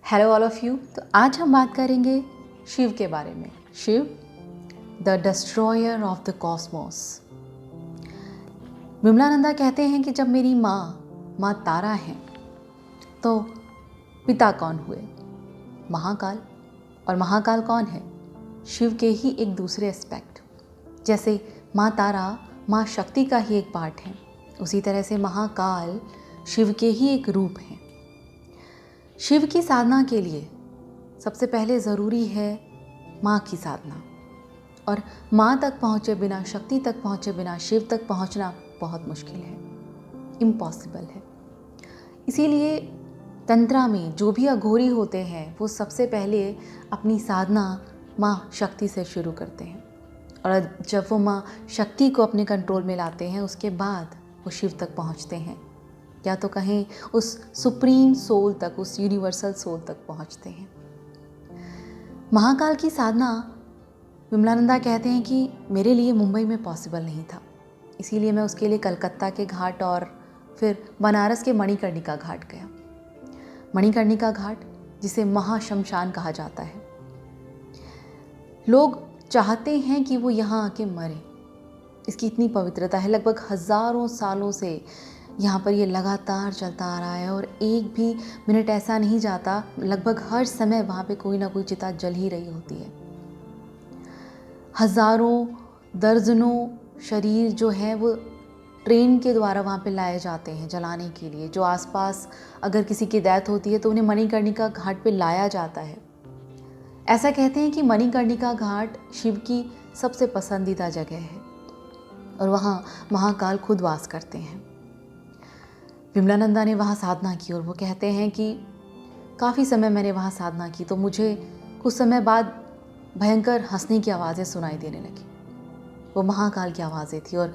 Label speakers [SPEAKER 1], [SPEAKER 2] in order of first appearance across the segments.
[SPEAKER 1] Hello all of you. तो आज हम बात करेंगे शिव के बारे में। Shiva the destroyer of the cosmos. Vimalananda कहते हैं कि जब मेरी माँ तारा हैं तो पिता कौन हुए? महाकाल। और महाकाल कौन है? शिव के ही एक दूसरे एस्पेक्ट। जैसे माँ तारा माँ शक्ति का ही एक पार्ट है, उसी तरह से महाकाल शिव के ही एक रूप हैं। शिव की साधना के लिए सबसे पहले ज़रूरी है माँ की साधना, और माँ तक पहुँचे बिना, शक्ति तक पहुँचे बिना शिव तक पहुँचना बहुत मुश्किल है, इम्पॉसिबल है। इसीलिए तंत्रा में जो भी अघोरी होते हैं वो सबसे पहले अपनी साधना माँ शक्ति से शुरू करते हैं, और जब वो माँ शक्ति को अपने कंट्रोल में लाते हैं उसके बाद वो शिव तक पहुँचते हैं, या तो कहें उस सुप्रीम सोल तक, उस यूनिवर्सल सोल तक पहुंचते हैं। महाकाल की साधना विमलानंदा कहते हैं कि मेरे लिए मुंबई में पॉसिबल नहीं था, इसीलिए मैं उसके लिए कलकत्ता के घाट और फिर बनारस के मणिकर्णिका घाट गया। मणिकर्णिका घाट जिसे महाशमशान कहा जाता है, लोग चाहते हैं कि वो यहाँ आके मरे। इसकी इतनी पवित्रता है, लगभग हज़ारों सालों से यहाँ पर ये लगातार चलता आ रहा है और एक भी मिनट ऐसा नहीं जाता, लगभग हर समय वहाँ पे कोई ना कोई चिता जल ही रही होती है। हज़ारों दर्जनों शरीर जो है वो ट्रेन के द्वारा वहाँ पे लाए जाते हैं जलाने के लिए। जो आसपास अगर किसी की डेथ होती है तो उन्हें मणिकर्णिका घाट पे लाया जाता है। ऐसा कहते हैं कि मणिकर्णिका घाट शिव की सबसे पसंदीदा जगह है और वहाँ महाकाल खुद वास करते हैं। विमलानंदा ने वहाँ साधना की और वो कहते हैं कि काफ़ी समय मैंने वहाँ साधना की तो मुझे कुछ समय बाद भयंकर हंसने की आवाज़ें सुनाई देने लगी। वो महाकाल की आवाज़ें थी और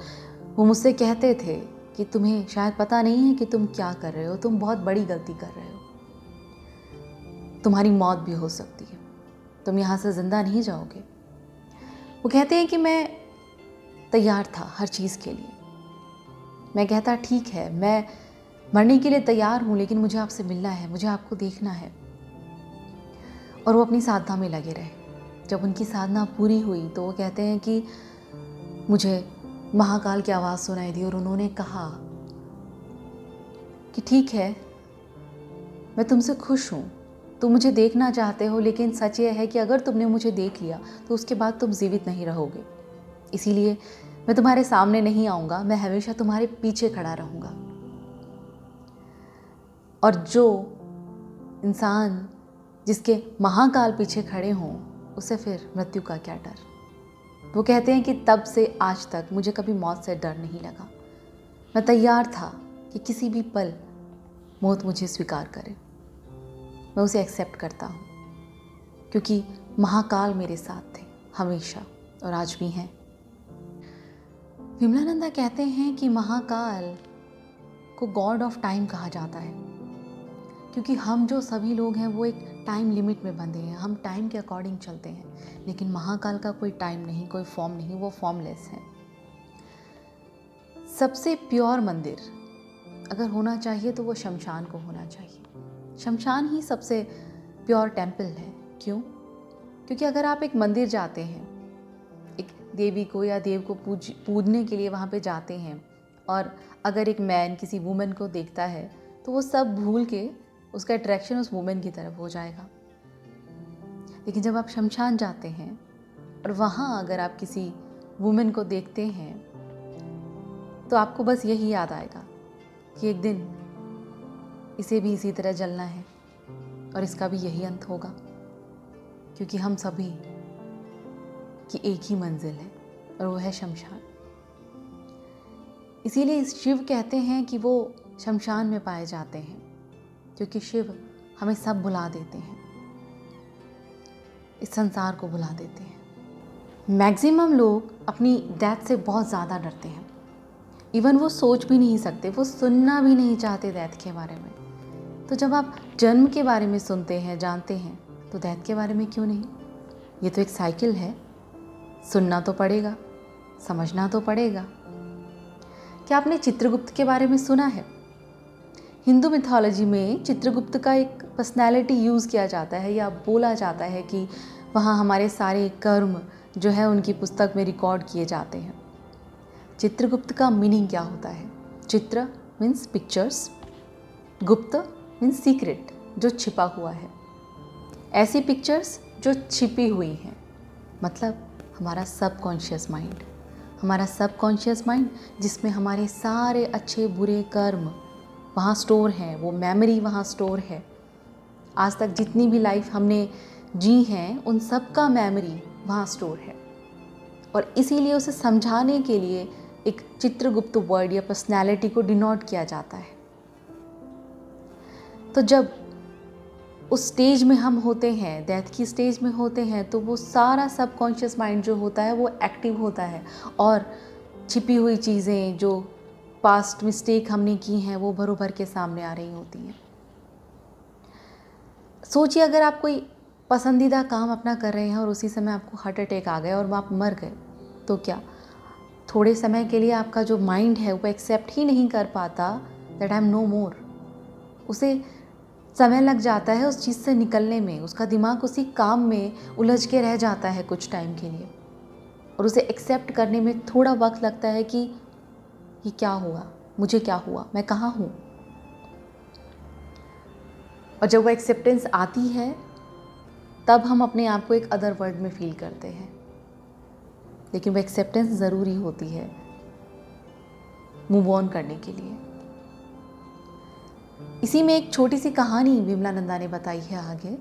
[SPEAKER 1] वो मुझसे कहते थे कि तुम्हें शायद पता नहीं है कि तुम क्या कर रहे हो, तुम बहुत बड़ी गलती कर रहे हो, तुम्हारी मौत भी हो सकती है, तुम यहाँ से ज़िंदा नहीं जाओगे। वो कहते हैं कि मैं तैयार था हर चीज़ के लिए। मैं कहता ठीक है, मैं मरने के लिए तैयार हूँ, लेकिन मुझे आपसे मिलना है, मुझे आपको देखना है। और वो अपनी साधना में लगे रहे। जब उनकी साधना पूरी हुई तो वो कहते हैं कि मुझे महाकाल की आवाज़ सुनाई दी और उन्होंने कहा कि ठीक है, मैं तुमसे खुश हूँ, तुम मुझे देखना चाहते हो, लेकिन सच ये है कि अगर तुमने मुझे देख लिया तो उसके बाद तुम जीवित नहीं रहोगे। इसीलिए मैं तुम्हारे सामने नहीं आऊँगा, मैं हमेशा तुम्हारे पीछे खड़ा रहूँगा। और जो इंसान जिसके महाकाल पीछे खड़े हों उसे फिर मृत्यु का क्या डर। वो कहते हैं कि तब से आज तक मुझे कभी मौत से डर नहीं लगा। मैं तैयार था कि किसी भी पल मौत मुझे स्वीकार करे, मैं उसे एक्सेप्ट करता हूँ, क्योंकि महाकाल मेरे साथ थे हमेशा और आज भी हैं। विमलानंदा कहते हैं कि महाकाल को गॉड ऑफ टाइम कहा जाता है, क्योंकि हम जो सभी लोग हैं वो एक टाइम लिमिट में बंधे हैं, हम टाइम के अकॉर्डिंग चलते हैं, लेकिन महाकाल का कोई टाइम नहीं, कोई फॉर्म नहीं, वो फॉर्मलेस है। सबसे प्योर मंदिर अगर होना चाहिए तो वो शमशान को होना चाहिए। शमशान ही सबसे प्योर टेम्पल है। क्यों? क्योंकि अगर आप एक मंदिर जाते हैं, एक देवी को या देव को पूजने के लिए वहाँ पे जाते हैं, और अगर एक मैन किसी वुमेन को देखता है तो वो सब भूल के उसका अट्रैक्शन उस वुमेन की तरफ हो जाएगा। लेकिन जब आप शमशान जाते हैं और वहाँ अगर आप किसी वुमेन को देखते हैं तो आपको बस यही याद आएगा कि एक दिन इसे भी इसी तरह जलना है और इसका भी यही अंत होगा, क्योंकि हम सभी की एक ही मंजिल है और वो है शमशान। इसीलिए शिव कहते हैं कि वो शमशान में पाए जाते हैं, क्योंकि शिव हमें सब भुला देते हैं, इस संसार को भुला देते हैं। मैक्सिमम लोग अपनी डेथ से बहुत ज़्यादा डरते हैं, इवन वो सोच भी नहीं सकते, वो सुनना भी नहीं चाहते डेथ के बारे में। तो जब आप जन्म के बारे में सुनते हैं, जानते हैं, तो डेथ के बारे में क्यों नहीं? ये तो एक साइकिल है, सुनना तो पड़ेगा, समझना तो पड़ेगा। क्या आपने चित्रगुप्त के बारे में सुना है? हिंदू मिथोलॉजी में चित्रगुप्त का एक पर्सनैलिटी यूज़ किया जाता है या बोला जाता है कि वहाँ हमारे सारे कर्म जो है उनकी पुस्तक में रिकॉर्ड किए जाते हैं। चित्रगुप्त का मीनिंग क्या होता है? चित्र मीन्स पिक्चर्स, गुप्त मीन्स सीक्रेट, जो छिपा हुआ है। ऐसी पिक्चर्स जो छिपी हुई हैं, मतलब हमारा सबकॉन्शियस माइंड। हमारा सबकॉन्शियस माइंड जिसमें हमारे सारे अच्छे बुरे कर्म वहाँ स्टोर हैं, वो मेमोरी वहाँ स्टोर है। आज तक जितनी भी लाइफ हमने जी हैं उन सब का मेमोरी वहाँ स्टोर है, और इसीलिए उसे समझाने के लिए एक चित्रगुप्त वर्ड या पर्सनैलिटी को डिनोट किया जाता है। तो जब उस स्टेज में हम होते हैं, डेथ की स्टेज में होते हैं, तो वो सारा सबकॉन्शियस माइंड जो होता है वो एक्टिव होता है, और छिपी हुई चीज़ें जो पास्ट मिस्टेक हमने की हैं वो भरो भर के सामने आ रही होती हैं। सोचिए अगर आप कोई पसंदीदा काम अपना कर रहे हैं और उसी समय आपको हार्ट अटैक आ गया और आप मर गए, तो क्या थोड़े समय के लिए आपका जो माइंड है वो एक्सेप्ट ही नहीं कर पाता दैट आई एम नो मोर? उसे समय लग जाता है उस चीज़ से निकलने में, उसका दिमाग उसी काम में उलझ के रह जाता है कुछ टाइम के लिए, और उसे एक्सेप्ट करने में थोड़ा वक्त लगता है कि ये क्या हुआ, मुझे क्या हुआ, मैं कहाँ हूँ। और जब वो एक्सेप्टेंस आती है तब हम अपने आप को एक अदर वर्ल्ड में फील करते हैं, लेकिन वो एक्सेप्टेंस ज़रूरी होती है मूव ऑन करने के लिए। इसी में एक छोटी सी कहानी विमलानंदा ने बताई है आगे।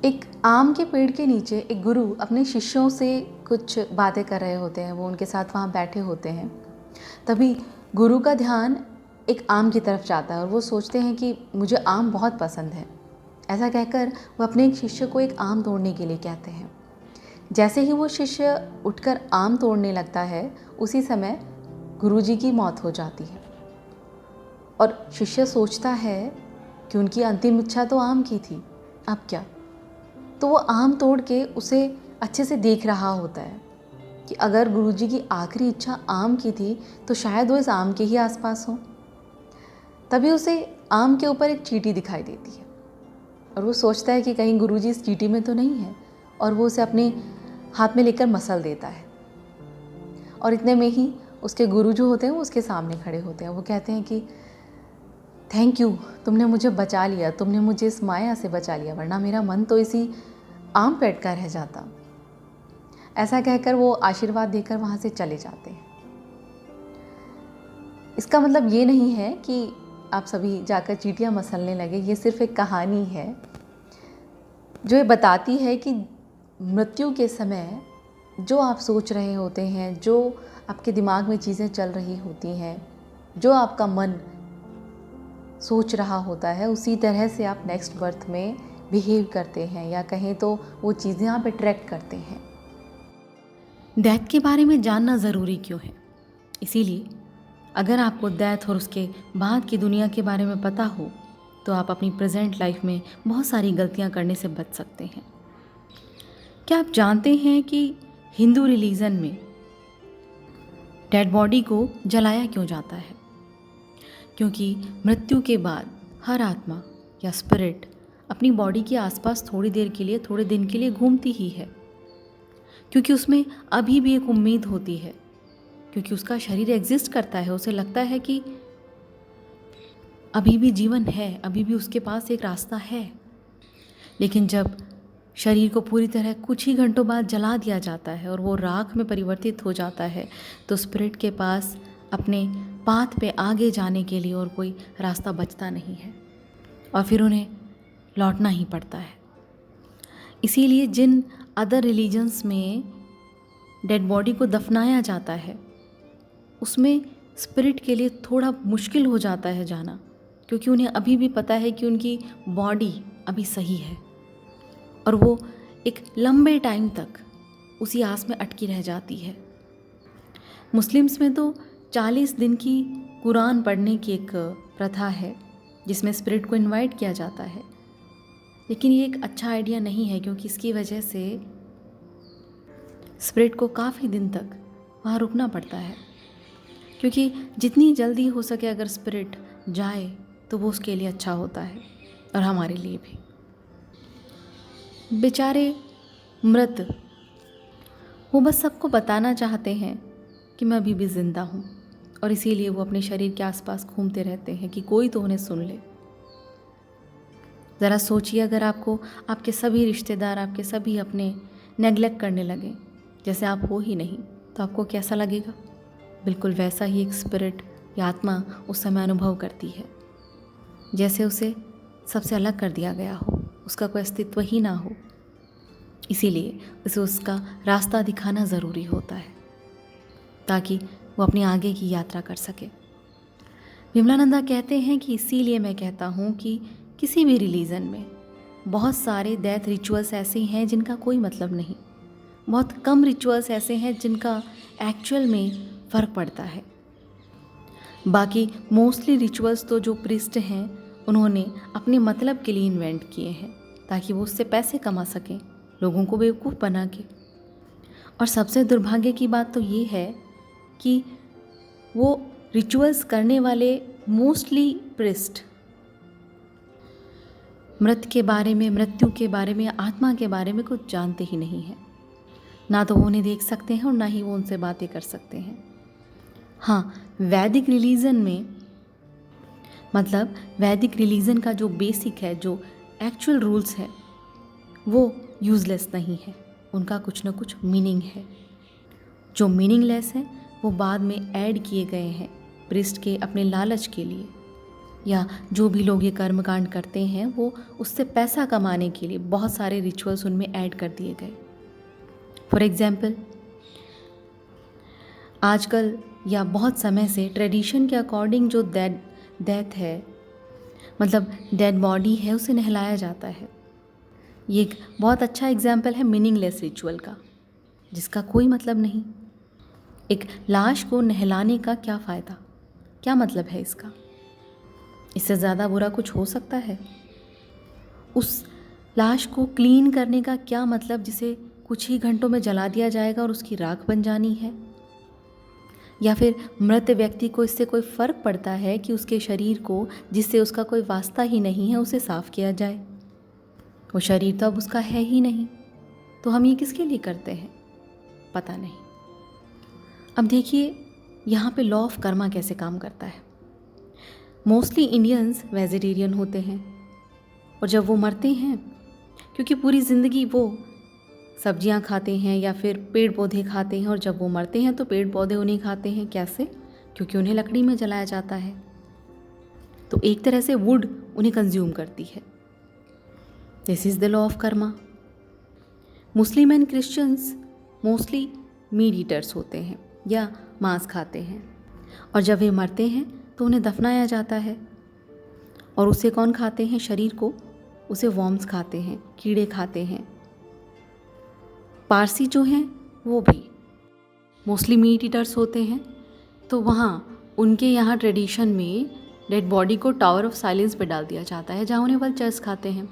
[SPEAKER 1] एक आम के पेड़ के नीचे एक गुरु अपने शिष्यों से कुछ बातें कर रहे होते हैं, वो उनके साथ वहाँ बैठे होते हैं। तभी गुरु का ध्यान एक आम की तरफ जाता है और वो सोचते हैं कि मुझे आम बहुत पसंद है। ऐसा कहकर वो अपने एक शिष्य को एक आम तोड़ने के लिए कहते हैं। जैसे ही वो शिष्य उठकर आम तोड़ने लगता है, उसी समय गुरुजी की मौत हो जाती है, और शिष्य सोचता है कि उनकी अंतिम इच्छा तो आम की थी, अब क्या? तो वो आम तोड़ के उसे अच्छे से देख रहा होता है कि अगर गुरुजी की आखिरी इच्छा आम की थी तो शायद वो इस आम के ही आसपास हो। तभी उसे आम के ऊपर एक चींटी दिखाई देती है, और वो सोचता है कि कहीं गुरुजी इस चींटी में तो नहीं है, और वो उसे अपने हाथ में लेकर मसल देता है। और इतने में ही उसके गुरु जो होते हैं वो उसके सामने खड़े होते हैं। वो कहते हैं कि थैंक यू, तुमने मुझे बचा लिया, तुमने मुझे इस माया से बचा लिया, वरना मेरा मन तो इसी आम पे अटका रह जाता। ऐसा कहकर वो आशीर्वाद देकर वहाँ से चले जाते हैं। इसका मतलब ये नहीं है कि आप सभी जाकर चींटियाँ मसलने लगे। ये सिर्फ एक कहानी है जो ये बताती है कि मृत्यु के समय जो आप सोच रहे होते हैं, जो आपके दिमाग में चीज़ें चल रही होती हैं, जो आपका मन सोच रहा होता है, उसी तरह से आप नेक्स्ट बर्थ में बिहेव करते हैं, या कहें तो वो चीज़ें आप अट्रैक्ट करते हैं। डेथ के बारे में जानना ज़रूरी क्यों है? इसीलिए अगर आपको डेथ और उसके बाद की दुनिया के बारे में पता हो तो आप अपनी प्रेजेंट लाइफ में बहुत सारी गलतियां करने से बच सकते हैं। क्या आप जानते हैं कि हिंदू रिलीजन में डेड बॉडी को जलाया क्यों जाता है? क्योंकि मृत्यु के बाद हर आत्मा या स्पिरिट अपनी बॉडी के आसपास थोड़ी देर के लिए, थोड़े दिन के लिए घूमती ही है, क्योंकि उसमें अभी भी एक उम्मीद होती है, क्योंकि उसका शरीर एग्जिस्ट करता है। उसे लगता है कि अभी भी जीवन है, अभी भी उसके पास एक रास्ता है। लेकिन जब शरीर को पूरी तरह कुछ ही घंटों बाद जला दिया जाता है और वो राख में परिवर्तित हो जाता है, तो स्पिरिट के पास अपने पाथ पे आगे जाने के लिए और कोई रास्ता बचता नहीं है, और फिर उन्हें लौटना ही पड़ता है। इसीलिए जिन अदर रिलीजन्स में डेड बॉडी को दफनाया जाता है, उसमें स्पिरिट के लिए थोड़ा मुश्किल हो जाता है जाना, क्योंकि उन्हें अभी भी पता है कि उनकी बॉडी अभी सही है, और वो एक लंबे टाइम तक उसी आस में अटकी रह जाती है। मुस्लिम्स में तो 40 दिन की कुरान पढ़ने की एक प्रथा है, जिसमें स्पिरिट को इनवाइट किया जाता है। लेकिन ये एक अच्छा आइडिया नहीं है, क्योंकि इसकी वजह से स्पिरिट को काफ़ी दिन तक वहाँ रुकना पड़ता है, क्योंकि जितनी जल्दी हो सके अगर स्पिरिट जाए तो वो उसके लिए अच्छा होता है। और हमारे लिए भी। बेचारे मृत, वो बस सबको बताना चाहते हैं कि मैं अभी भी ज़िंदा हूँ, और इसीलिए वो अपने शरीर के आसपास घूमते रहते हैं कि कोई तो उन्हें सुन ले। ज़रा सोचिए, अगर आपको आपके सभी रिश्तेदार, आपके सभी अपने नेग्लेक्ट करने लगे, जैसे आप हो ही नहीं, तो आपको कैसा लगेगा? बिल्कुल वैसा ही एक स्पिरिट या आत्मा उस समय अनुभव करती है, जैसे उसे सबसे अलग कर दिया गया हो, उसका कोई अस्तित्व ही ना हो। इसीलिए उसे उसका रास्ता दिखाना ज़रूरी होता है, ताकि वो अपनी आगे की यात्रा कर सके। विमलानंदा कहते हैं कि इसीलिए मैं कहता हूँ कि किसी भी रिलीजन में बहुत सारे डेथ रिचुअल्स ऐसे हैं जिनका कोई मतलब नहीं, बहुत कम रिचुअल्स ऐसे हैं जिनका एक्चुअल में फ़र्क पड़ता है। बाकी मोस्टली रिचुअल्स तो जो प्रिस्ट हैं उन्होंने अपने मतलब के लिए इन्वेंट किए हैं, ताकि वो उससे पैसे कमा सकें, लोगों को बेवकूफ़ बना के। और सबसे दुर्भाग्य की बात तो ये है कि वो रिचुअल्स करने वाले मोस्टली प्रिस्ट मृत के बारे में, मृत्यु के बारे में, आत्मा के बारे में कुछ जानते ही नहीं हैं। ना तो वो उन्हें देख सकते हैं और ना ही वो उनसे बातें कर सकते हैं। हाँ, वैदिक रिलीजन में, मतलब वैदिक रिलीजन का जो बेसिक है, जो एक्चुअल रूल्स है, वो यूज़लेस नहीं है, उनका कुछ ना कुछ मीनिंग है। जो मीनिंगलेस है वो बाद में ऐड किए गए हैं प्रिस्ट के अपने लालच के लिए, या जो भी लोग ये कर्मकांड करते हैं वो उससे पैसा कमाने के लिए बहुत सारे रिचुअल्स उनमें ऐड कर दिए गए। फॉर एग्जाम्पल, आजकल या बहुत समय से ट्रेडिशन के अकॉर्डिंग जो डेथ है, मतलब डेड बॉडी है, उसे नहलाया जाता है। ये एक बहुत अच्छा एग्जाम्पल है मीनिंगलेस रिचुअल का, जिसका कोई मतलब नहीं। एक लाश को नहलाने का क्या फ़ायदा, क्या मतलब है इसका? इससे ज़्यादा बुरा कुछ हो सकता है? उस लाश को क्लीन करने का क्या मतलब, जिसे कुछ ही घंटों में जला दिया जाएगा और उसकी राख बन जानी है? या फिर मृत व्यक्ति को इससे कोई फ़र्क पड़ता है कि उसके शरीर को, जिससे उसका कोई वास्ता ही नहीं है, उसे साफ़ किया जाए? वो शरीर तो अब उसका है ही नहीं, तो हम ये किसके लिए करते हैं? पता नहीं। अब देखिए यहाँ पे लॉ ऑफ कर्मा कैसे काम करता है। मोस्टली इंडियंस वेजिटेरियन होते हैं, और जब वो मरते हैं, क्योंकि पूरी ज़िंदगी वो सब्जियां खाते हैं या फिर पेड़ पौधे खाते हैं, और जब वो मरते हैं तो पेड़ पौधे उन्हें खाते हैं। कैसे? क्योंकि उन्हें लकड़ी में जलाया जाता है, तो एक तरह से वुड उन्हें कंज्यूम करती है। This is the law of Karma. Muslim and Christians mostly meet eaters होते हैं या मांस खाते हैं, और जब वे मरते हैं तो उन्हें दफनाया जाता है। और उसे कौन खाते हैं? शरीर को उसे वॉर्म्स खाते हैं, कीड़े खाते हैं। पारसी जो हैं वो भी मोस्टली मीट ईटर्स होते हैं, तो वहाँ उनके यहाँ ट्रेडिशन में डेड बॉडी को टावर ऑफ साइलेंस पे डाल दिया जाता है, जहाँ उन्हें वल्चर्स खाते हैं।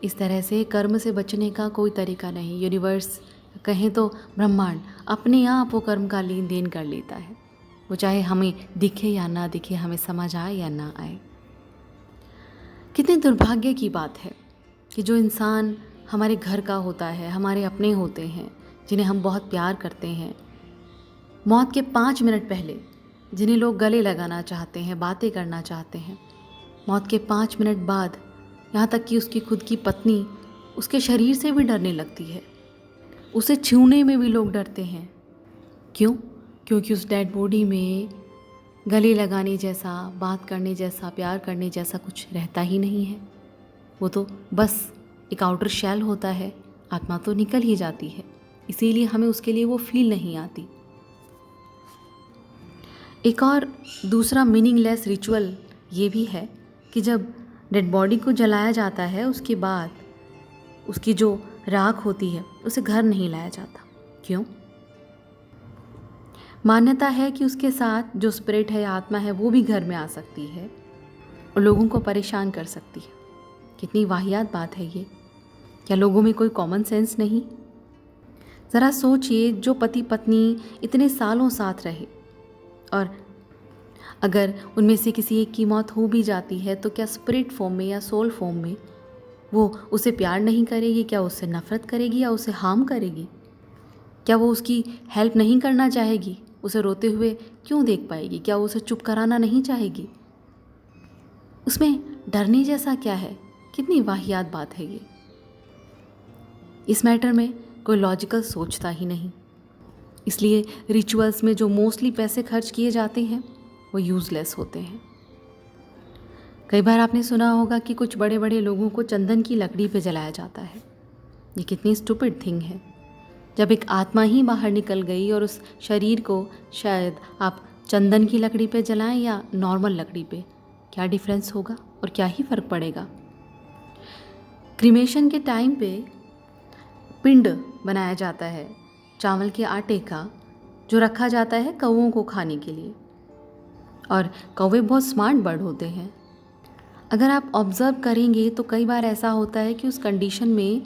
[SPEAKER 1] इस तरह से कर्म से बचने का कोई तरीका नहीं। यूनिवर्स, कहें तो ब्रह्मांड, अपने आप वो कर्म का लेन देन कर लेता है, वो चाहे हमें दिखे या ना दिखे, हमें समझ आए या ना आए। कितने दुर्भाग्य की बात है कि जो इंसान हमारे घर का होता है, हमारे अपने होते हैं, जिन्हें हम बहुत प्यार करते हैं, मौत के 5 मिनट पहले जिन्हें लोग गले लगाना चाहते हैं, बातें करना चाहते हैं, मौत के 5 मिनट बाद यहाँ तक कि उसकी खुद की पत्नी उसके शरीर से भी डरने लगती है, उसे छूने में भी लोग डरते हैं। क्यों? क्योंकि उस डेड बॉडी में गले लगाने जैसा, बात करने जैसा, प्यार करने जैसा कुछ रहता ही नहीं है। वो तो बस एक आउटर शेल होता है, आत्मा तो निकल ही जाती है, इसीलिए हमें उसके लिए वो फील नहीं आती। एक और दूसरा मीनिंगलेस रिचुअल ये भी है कि जब डेड बॉडी को जलाया जाता है, उसके बाद उसकी जो राख होती है उसे घर नहीं लाया जाता। क्यों? मान्यता है कि उसके साथ जो स्पिरिट है या आत्मा है वो भी घर में आ सकती है और लोगों को परेशान कर सकती है। कितनी वाहियात बात है ये। क्या लोगों में कोई कॉमन सेंस नहीं? ज़रा सोचिए, जो पति पत्नी इतने सालों साथ रहे और अगर उनमें से किसी एक की मौत हो भी जाती है तो क्या स्पिरिट फॉर्म में या सोल फॉर्म में वो उसे प्यार नहीं करेगी? क्या उससे नफ़रत करेगी या उसे हार्म करेगी? क्या वो उसकी हेल्प नहीं करना चाहेगी? उसे रोते हुए क्यों देख पाएगी? क्या वो उसे चुप कराना नहीं चाहेगी? उसमें डरने जैसा क्या है? कितनी वाहियात बात है ये। इस मैटर में कोई लॉजिकल सोचता ही नहीं। इसलिए रिचुअल्स में जो मोस्टली पैसे खर्च किए जाते हैं वो यूज़लेस होते हैं। कई बार आपने सुना होगा कि कुछ बड़े बड़े लोगों को चंदन की लकड़ी पे जलाया जाता है। ये कितनी स्टूपिड थिंग है। जब एक आत्मा ही बाहर निकल गई और उस शरीर को शायद आप चंदन की लकड़ी पे जलाएं या नॉर्मल लकड़ी पे, क्या डिफरेंस होगा और क्या ही फ़र्क पड़ेगा। क्रीमेशन के टाइम पे पिंड बनाया जाता है चावल के आटे का, जो रखा जाता है कौवों को खाने के लिए। और कौवे बहुत स्मार्ट बर्ड होते हैं। अगर आप ऑब्ज़र्व करेंगे तो कई बार ऐसा होता है कि उस कंडीशन में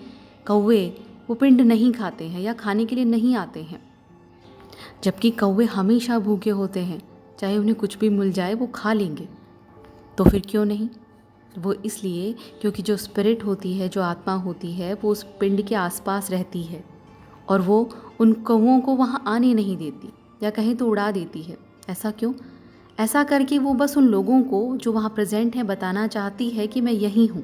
[SPEAKER 1] कौवे वो पिंड नहीं खाते हैं या खाने के लिए नहीं आते हैं, जबकि कौवे हमेशा भूखे होते हैं, चाहे उन्हें कुछ भी मिल जाए वो खा लेंगे। तो फिर क्यों नहीं? वो इसलिए क्योंकि जो स्पिरिट होती है, जो आत्मा होती है, वो उस पिंड के आसपास रहती है और वो उन कौवों को वहाँ आने नहीं देती या कहीं तो उड़ा देती है। ऐसा क्यों? ऐसा करके वो बस उन लोगों को जो वहाँ प्रेजेंट हैं बताना चाहती है कि मैं यहीं हूँ,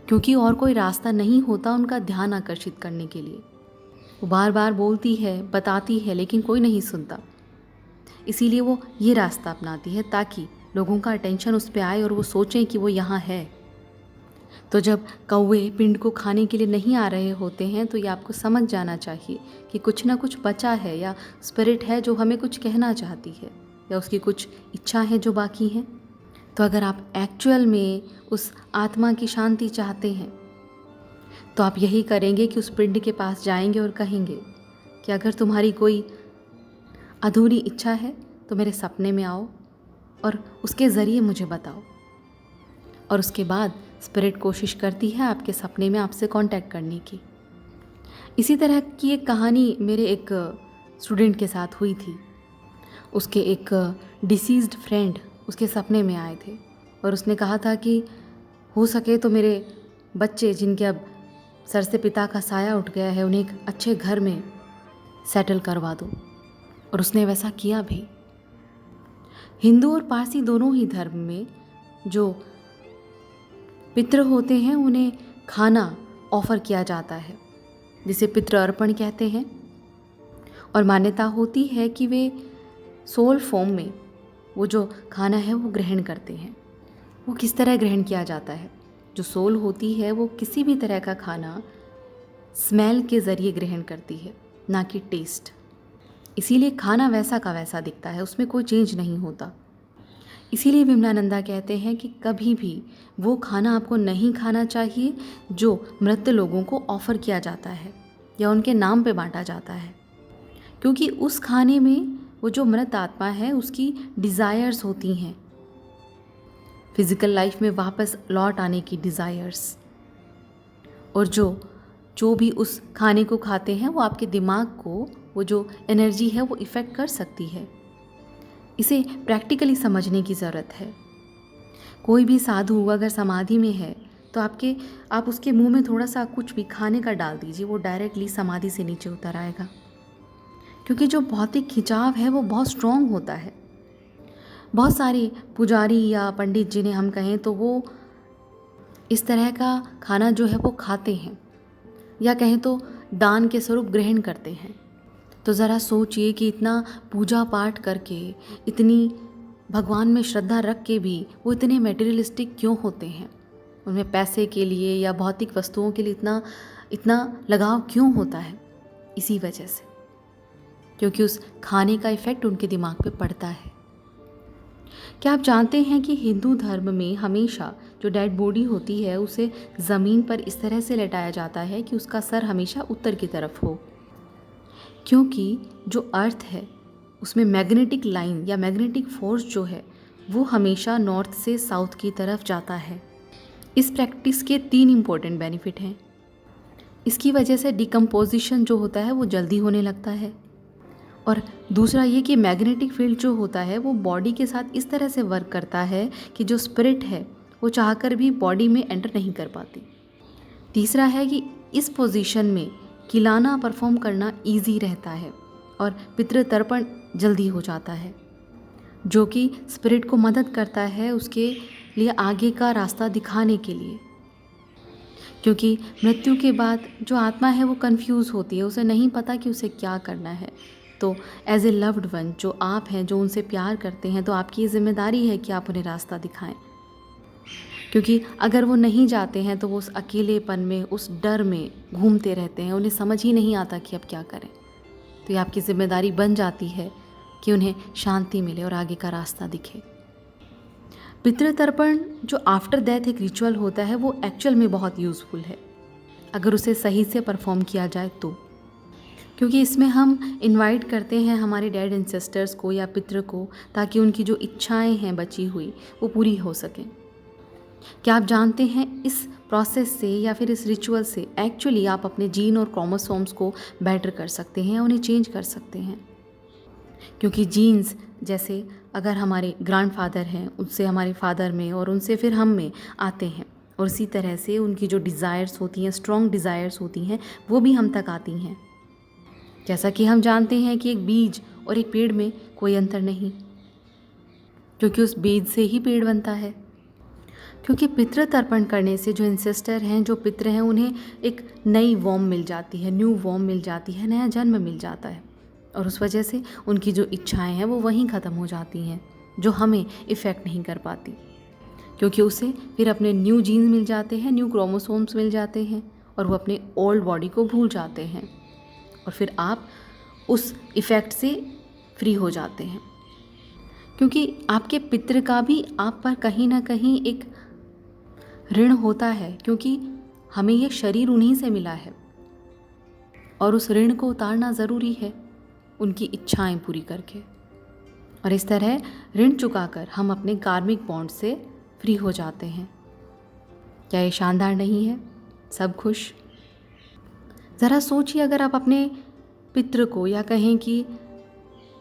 [SPEAKER 1] क्योंकि और कोई रास्ता नहीं होता उनका ध्यान आकर्षित करने के लिए। वो बार बार बोलती है, बताती है, लेकिन कोई नहीं सुनता। इसीलिए वो ये रास्ता अपनाती है ताकि लोगों का अटेंशन उस पर आए और वो सोचें कि वो यहाँ है। तो जब कौवे पिंड को खाने के लिए नहीं आ रहे होते हैं तो ये आपको समझ जाना चाहिए कि कुछ ना कुछ बचा है या स्पिरिट है जो हमें कुछ कहना चाहती है या उसकी कुछ इच्छा है जो बाकी हैं। तो अगर आप एक्चुअल में उस आत्मा की शांति चाहते हैं तो आप यही करेंगे कि उस पिंड के पास जाएंगे और कहेंगे कि अगर तुम्हारी कोई अधूरी इच्छा है तो मेरे सपने में आओ और उसके ज़रिए मुझे बताओ। और उसके बाद स्पिरिट कोशिश करती है आपके सपने में आपसे कांटेक्ट करने की। इसी तरह की एक कहानी मेरे एक स्टूडेंट के साथ हुई थी। उसके एक डिसीज्ड फ्रेंड उसके सपने में आए थे और उसने कहा था कि हो सके तो मेरे बच्चे जिनके अब सर से पिता का साया उठ गया है, उन्हें एक अच्छे घर में सेटल करवा दो। और उसने वैसा किया भी। हिंदू और पारसी दोनों ही धर्म में जो पितृ होते हैं उन्हें खाना ऑफर किया जाता है, जिसे पितृ अर्पण कहते हैं। और मान्यता होती है कि वे सोल फॉर्म में वो जो खाना है वो ग्रहण करते हैं। वो किस तरह ग्रहण किया जाता है? जो सोल होती है वो किसी भी तरह का खाना स्मेल के ज़रिए ग्रहण करती है, ना कि टेस्ट। इसीलिए खाना वैसा का वैसा दिखता है, उसमें कोई चेंज नहीं होता। इसीलिए विमलानंदा कहते हैं कि कभी भी वो खाना आपको नहीं खाना चाहिए जो मृत लोगों को ऑफ़र किया जाता है या उनके नाम पे बांटा जाता है, क्योंकि उस खाने में वो जो मृत आत्मा है उसकी डिज़ायर्स होती हैं, फिज़िकल लाइफ में वापस लौट आने की डिज़ायर्स। और जो भी उस खाने को खाते हैं वो आपके दिमाग को, वो जो एनर्जी है वो इफ़ेक्ट कर सकती है। इसे प्रैक्टिकली समझने की ज़रूरत है। कोई भी साधु अगर समाधि में है तो आप उसके मुंह में थोड़ा सा कुछ भी खाने का डाल दीजिए, वो डायरेक्टली समाधि से नीचे उतर आएगा, क्योंकि जो भौतिक खिंचाव है वो बहुत स्ट्रॉन्ग होता है। बहुत सारे पुजारी या पंडित जिन्हें हम कहें तो वो इस तरह का खाना जो है वो खाते हैं या कहें तो दान के स्वरूप ग्रहण करते हैं। तो ज़रा सोचिए कि इतना पूजा पाठ करके, इतनी भगवान में श्रद्धा रख के भी वो इतने मटेरियलिस्टिक क्यों होते हैं? उनमें पैसे के लिए या भौतिक वस्तुओं के लिए इतना लगाव क्यों होता है? इसी वजह से, क्योंकि उस खाने का इफ़ेक्ट उनके दिमाग पे पड़ता है। क्या आप जानते हैं कि हिंदू धर्म में हमेशा जो डेड बॉडी होती है उसे ज़मीन पर इस तरह से लेटाया जाता है कि उसका सर हमेशा उत्तर की तरफ हो, क्योंकि जो अर्थ है उसमें मैग्नेटिक लाइन या मैग्नेटिक फोर्स जो है वो हमेशा नॉर्थ से साउथ की तरफ जाता है। इस प्रैक्टिस के 3 इम्पोर्टेंट बेनिफिट हैं। इसकी वजह से डिकम्पोजिशन जो होता है वो जल्दी होने लगता है। और दूसरा ये कि मैग्नेटिक फील्ड जो होता है वो बॉडी के साथ इस तरह से वर्क करता है कि जो स्पिरिट है वो चाहकर भी बॉडी में एंटर नहीं कर पाती। तीसरा है कि इस पोजीशन में किलाना परफॉर्म करना इजी रहता है और पितृतर्पण जल्दी हो जाता है, जो कि स्पिरिट को मदद करता है उसके लिए आगे का रास्ता दिखाने के लिए। क्योंकि मृत्यु के बाद जो आत्मा है वो कंफ्यूज होती है, उसे नहीं पता कि उसे क्या करना है। तो एज ए लव्ड वन जो आप हैं, जो उनसे प्यार करते हैं, तो आपकी ये जिम्मेदारी है कि आप उन्हें रास्ता दिखाएं। क्योंकि अगर वो नहीं जाते हैं तो वो उस अकेलेपन में, उस डर में घूमते रहते हैं, उन्हें समझ ही नहीं आता कि अब क्या करें। तो ये आपकी जिम्मेदारी बन जाती है कि उन्हें शांति मिले और आगे का रास्ता दिखे। पितृतर्पण जो आफ्टर डेथ एक रिचुअल होता है वो एक्चुअल में बहुत यूज़फुल है अगर उसे सही से परफॉर्म किया जाए तो। क्योंकि इसमें हम इनवाइट करते हैं हमारे डेड एंसेस्टर्स को या पितृ को, ताकि उनकी जो इच्छाएं हैं बची हुई वो पूरी हो सकें। क्या आप जानते हैं इस प्रोसेस से या फिर इस रिचुअल से एक्चुअली आप अपने जीन और क्रोमोसोम्स को बेटर कर सकते हैं, उन्हें चेंज कर सकते हैं। क्योंकि जीन्स जैसे अगर हमारे ग्रैंडफादर हैं, उससे हमारे फादर में और उनसे फिर हम में आते हैं, और इसी तरह से उनकी जो डिज़ायर्स होती हैं, स्ट्रॉन्ग डिज़ायर्स होती हैं, वो भी हम तक आती हैं। जैसा कि हम जानते हैं कि एक बीज और एक पेड़ में कोई अंतर नहीं, क्योंकि उस बीज से ही पेड़ बनता है। क्योंकि पितृ तर्पण करने से जो इंसेस्टर हैं, जो पितृ हैं, उन्हें एक नई वॉर्म मिल जाती है, न्यू वॉर्म मिल जाती है, नया जन्म मिल जाता है, और उस वजह से उनकी जो इच्छाएं हैं वो वहीं ख़त्म हो जाती हैं, जो हमें इफ़ेक्ट नहीं कर पाती। क्योंकि उसे फिर अपने न्यू जीन्स मिल जाते हैं, न्यू क्रोमोसोम्स मिल जाते हैं, और वो अपने ओल्ड बॉडी को भूल जाते हैं, और फिर आप उस इफ़ेक्ट से फ्री हो जाते हैं। क्योंकि आपके पितृ का भी आप पर कहीं ना कहीं एक ऋण होता है, क्योंकि हमें ये शरीर उन्हीं से मिला है, और उस ऋण को उतारना ज़रूरी है उनकी इच्छाएं पूरी करके। और इस तरह ऋण चुकाकर हम अपने कार्मिक बॉन्ड से फ्री हो जाते हैं। क्या ये शानदार नहीं है? सब खुश? ज़रा सोचिए, अगर आप अपने पितृ को, या कहें कि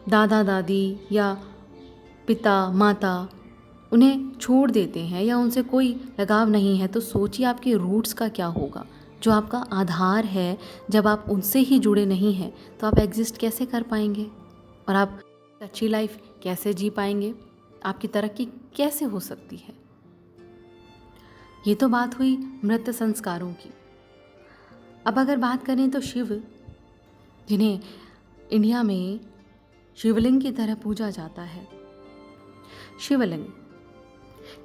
[SPEAKER 1] दादा दादी या पिता माता, उन्हें छोड़ देते हैं या उनसे कोई लगाव नहीं है, तो सोचिए आपके रूट्स का क्या होगा, जो आपका आधार है। जब आप उनसे ही जुड़े नहीं हैं तो आप एग्जिस्ट कैसे कर पाएंगे, और आप अच्छी लाइफ कैसे जी पाएंगे, आपकी तरक्की कैसे हो सकती है। ये तो बात हुई मृत संस्कारों की। अब अगर बात करें तो शिव, जिन्हें इंडिया में शिवलिंग की तरह पूजा जाता है, शिवलिंग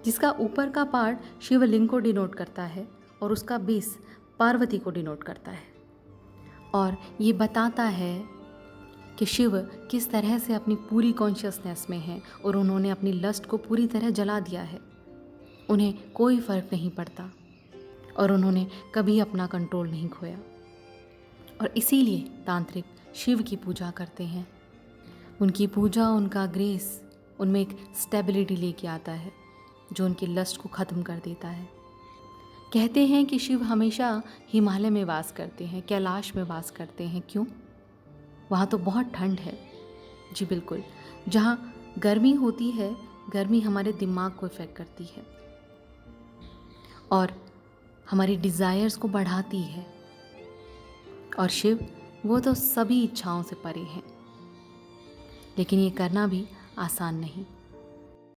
[SPEAKER 1] जिसका ऊपर का पार्ट शिवलिंग को डिनोट करता है और उसका बेस पार्वती को डिनोट करता है, और ये बताता है कि शिव किस तरह से अपनी पूरी कॉन्शियसनेस में है और उन्होंने अपनी लस्ट को पूरी तरह जला दिया है। उन्हें कोई फ़र्क नहीं पड़ता और उन्होंने कभी अपना कंट्रोल नहीं खोया, और इसीलिए तांत्रिक शिव की पूजा करते हैं। उनकी पूजा, उनका ग्रेस उनमें एक स्टेबिलिटी लेके आता है जो उनकी लस्ट को ख़त्म कर देता है। कहते हैं कि शिव हमेशा हिमालय में वास करते हैं, कैलाश में वास करते हैं। क्यों? वहाँ तो बहुत ठंड है। जी बिल्कुल, जहाँ गर्मी होती है, गर्मी हमारे दिमाग को इफ़ेक्ट करती है और हमारी डिज़ायर्स को बढ़ाती है, और शिव वो तो सभी इच्छाओं से परे हैं। लेकिन ये करना भी आसान नहीं।